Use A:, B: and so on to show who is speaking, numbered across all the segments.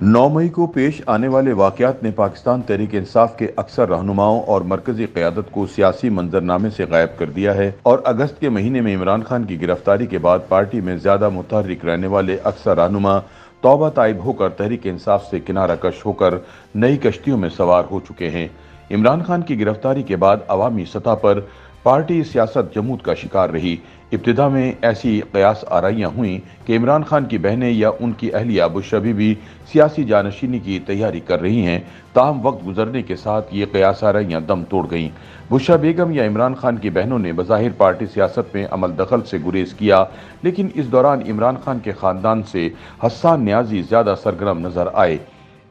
A: 9 मई को पेश आने वाले वाक़यात ने पाकिस्तान तहरीक इंसाफ के अक्सर रहनुमाओं और मरकजी क़यादत को सियासी मंजरनामे से गायब कर दिया है और अगस्त के महीने में इमरान खान की गिरफ्तारी के बाद पार्टी में ज़्यादा मुतहर्रिक रहने वाले अक्सर रहनुमा तौबा ताइब होकर तहरीक इंसाफ से किनारा कश होकर नई कश्तियों में सवार हो चुके हैं। इमरान खान की गिरफ्तारी के बाद अवामी सतह पर पार्टी सियासत जमूद का शिकार रही। इब्तिदा में ऐसी कयास आराइयाँ हुई कि इमरान खान की बहनें या उनकी अहलिया बुशरा बीबी सियासी जानशीनी की तैयारी कर रही हैं। ताहम वक्त गुजरने के साथ ये कयास आराइयाँ दम तोड़ गईं। बुशरा बेगम या इमरान खान की बहनों ने बज़ाहिर पार्टी सियासत में अमल दखल से गुरेज किया, लेकिन इस दौरान इमरान खान के ख़ानदान से हस्सान न्याजी ज़्यादा सरगर्म नजर आए।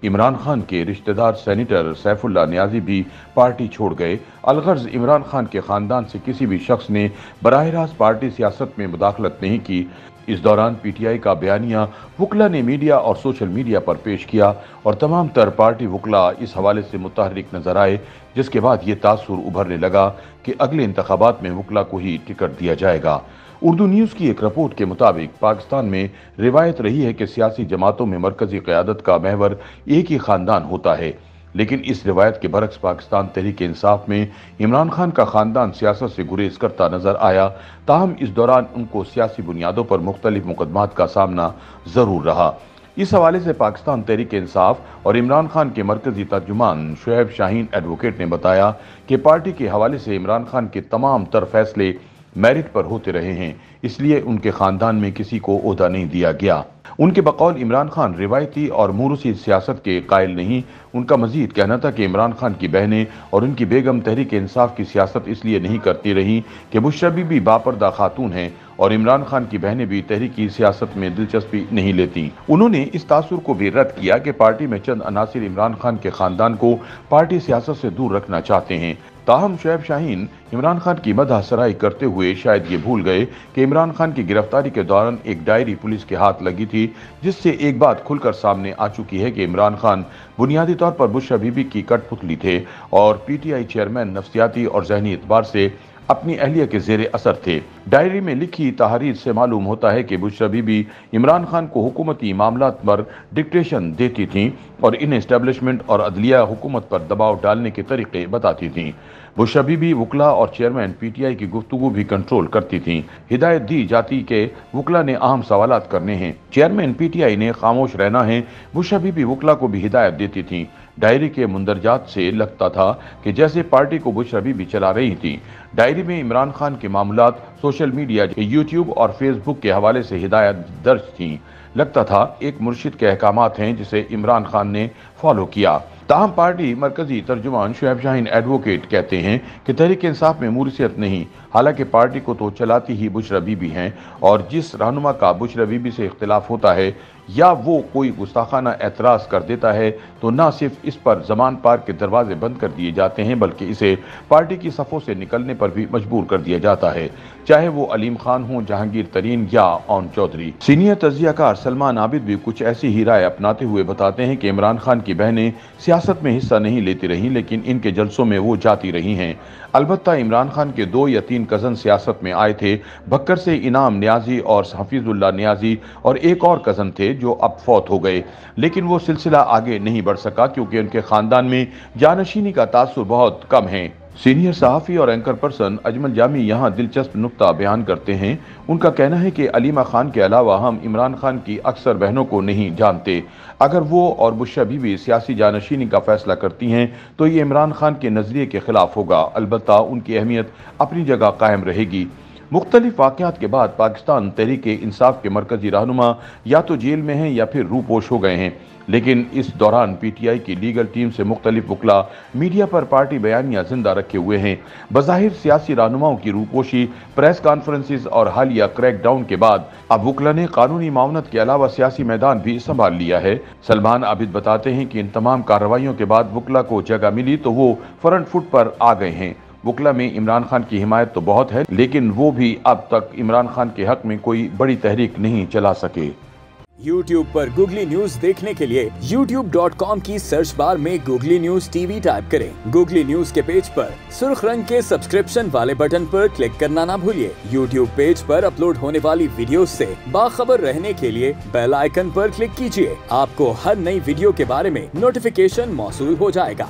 A: इमरान खान के रिश्तेदार सेनेटर सैफुल्लाह न्याजी भी पार्टी छोड़ गए। अलगर्ज इमरान खान के खानदान से किसी भी शख्स ने बराह रास्त पार्टी सियासत में मुदाखलत नहीं की। इस दौरान पीटीआई का बयानिया वकला ने मीडिया और सोशल मीडिया पर पेश किया और तमाम तर पार्टी वकला इस हवाले से मुतहर्रिक नजर आए, जिसके बाद ये तासुर उभरने लगा कि अगले इंतखाबात में वकला को ही टिकट दिया जाएगा। उर्दू न्यूज़ की एक रिपोर्ट के मुताबिक पाकिस्तान में रिवायत रही है कि सियासी जमातों में मरकजी क़यादत का महवर एक ही खानदान होता है, लेकिन इस रिवायत के बरक्स पाकिस्तान तहरीक इंसाफ में इमरान खान का खानदान सियासत से गुरेज करता नजर आया। ताहम इस दौरान उनको सियासी बुनियादों पर मुख्तलिफ मुकदमात का सामना जरूर रहा। इस हवाले से पाकिस्तान तहरीक इंसाफ और इमरान खान के मरकजी तर्जुमान शुएब शाहीन एडवोकेट ने बताया कि पार्टी के हवाले से इमरान खान के तमाम तर फैसले मेरिट पर होते रहे हैं, इसलिए उनके खानदान में किसी को ओहदा नहीं दिया गया। उनके बकौल इमरान खान रिवायती और मूरूसी सियासत के कायल नहीं। उनका मजीद कहना था कि इमरान खान की बहनें और उनकी बेगम तहरीक इंसाफ की सियासत इसलिए नहीं करती रही कि बुशरा बीबी बापर्दा खातून हैं और इमरान खान की बहनें भी तहरीकी सियासत में दिलचस्पी नहीं लेती। उन्होंने इस तासुर को भी रद्द किया कि पार्टी में चंद अनासिर इमरान खान के खानदान को पार्टी सियासत से दूर रखना चाहते हैं। ताहम शुएब शाहीन इमरान खान की मदह सराई करते हुए शायद ये भूल गए कि इमरान खान की गिरफ्तारी के दौरान एक डायरी पुलिस के हाथ लगी थी, जिससे एक बात खुलकर सामने आ चुकी है कि इमरान खान बुनियादी तौर पर बुशरा बीबी की कठपुतली थे और पीटीआई चेयरमैन नफ्सियाती और जहनी एतबार से अपनी अहलिया के जेरे असर थे। डायरी में लिखी तहरीर से मालूम होता है कि बुशरा बीबी इमरान खान को हुकूमती मामलात पर डिक्टेशन देती थीं और इन एस्टेब्लिशमेंट और अदलिया हुकूमत पर दबाव डालने के तरीके बताती थीं। बुशरा बीबी वकला और चेयरमैन पीटीआई की गुफ्तगू भी कंट्रोल करती थीं। हिदायत दी जाती के वकला ने अहम सवालात करने हैं, चेयरमैन पीटीआई ने खामोश रहना है। बुशरा बीबी वकला को भी हिदायत देती थीं। डायरी के मुंदरजात से लगता था कि जैसे पार्टी को बुशरा बीबी चला रही थी। डायरी में इमरान खान के मामलात सोशल मीडिया, यूट्यूब और फेसबुक के हवाले से हिदायत दर्ज थीं। लगता था एक मुर्शिद के अहकामात हैं जिसे इमरान खान ने फॉलो किया। ताहम पार्टी मरकजी तर्जुमान शुएब शाहीन एडवोकेट कहते हैं कि तहरीक इंसाफ में मूर्सियत नहीं, हालांकि पार्टी को तो चलाती ही बुशरा बीबी हैं और जिस रहनुमा का बुशरा बीबी से इख्तिलाफ होता है या वो कोई गुस्ताखाना एतराज़ कर देता है तो न सिर्फ इस पर ज़मान पार्क के दरवाजे बंद कर दिए जाते हैं, बल्कि इसे पार्टी की सफ़ों से निकलने पर भी मजबूर कर दिया जाता है, चाहे वो अलीम खान हो, जहांगीर तरीन या ओन चौधरी। सीनियर तजियाकार सलमान आबिद भी कुछ ऐसी ही राय अपनाते हुए बताते हैं कि इमरान खान की बहनें सियासत में हिस्सा नहीं लेती रहीं, लेकिन इनके जलसों में वो जाती रही हैं। अलबत्ता इमरान खान के 2 या 3 कज़न सियासत में आए थे। बक्कर से इनाम न्याजी और हफीजुल्लाह न्याजी और एक और कज़न थे जो अब फौत हो गए, लेकिन वो सिलसिला आगे नहीं बढ़ सका क्योंकि उनके खानदान में जानशीनी का तासुर बहुत कम है। सीनियर सहाफ़ी और एंकर पर्सन अजमल जामी यहाँ दिलचस्प नुक्ता बयान करते हैं। उनका कहना है कि अलीमा खान के अलावा हम इमरान खान की अक्सर बहनों को नहीं जानते। अगर वो और बुशरा बीबी सियासी जानशीनी का फैसला करती हैं तो ये इमरान खान के नज़रिए के खिलाफ होगा। अलबत्ता उनकी अहमियत अपनी जगह कायम रहेगी। मुख्तलिफ वाक़यात के बाद पाकिस्तान तहरीक इंसाफ के मरकजी रहनुमा या तो जेल में हैं या फिर रूपोश हो गए हैं, लेकिन इस दौरान पीटीआई की लीगल टीम से मुख्तलिफ वकला मीडिया पर पार्टी बयानियां जिंदा रखे हुए हैं। बज़ाहिर सियासी रहनुमाओं की रूपोशी, प्रेस कॉन्फ्रेंसिस और हालिया क्रैकडाउन के बाद अब वकला ने कानूनी मावनत के अलावा सियासी मैदान भी संभाल लिया है। सलमान आबिद बताते हैं कि इन तमाम कार्रवाइयों के बाद वकला को जगह मिली तो वो फ्रंट फुट पर आ गए हैं। वकला में इमरान खान की हिमायत तो बहुत है, लेकिन वो भी अब तक इमरान खान के हक में कोई बड़ी तहरीक नहीं चला सके।
B: YouTube पर गूगली न्यूज देखने के लिए youtube.com की सर्च बार में गूगली न्यूज टीवी टाइप करें। गूगली न्यूज के पेज पर सुर्ख रंग के सब्सक्रिप्शन वाले बटन पर क्लिक करना ना भूलिए। YouTube पेज पर अपलोड होने वाली वीडियोस से बाखबर रहने के लिए बेल आइकन पर क्लिक कीजिए। आपको हर नई वीडियो के बारे में नोटिफिकेशन मौसूल हो जाएगा।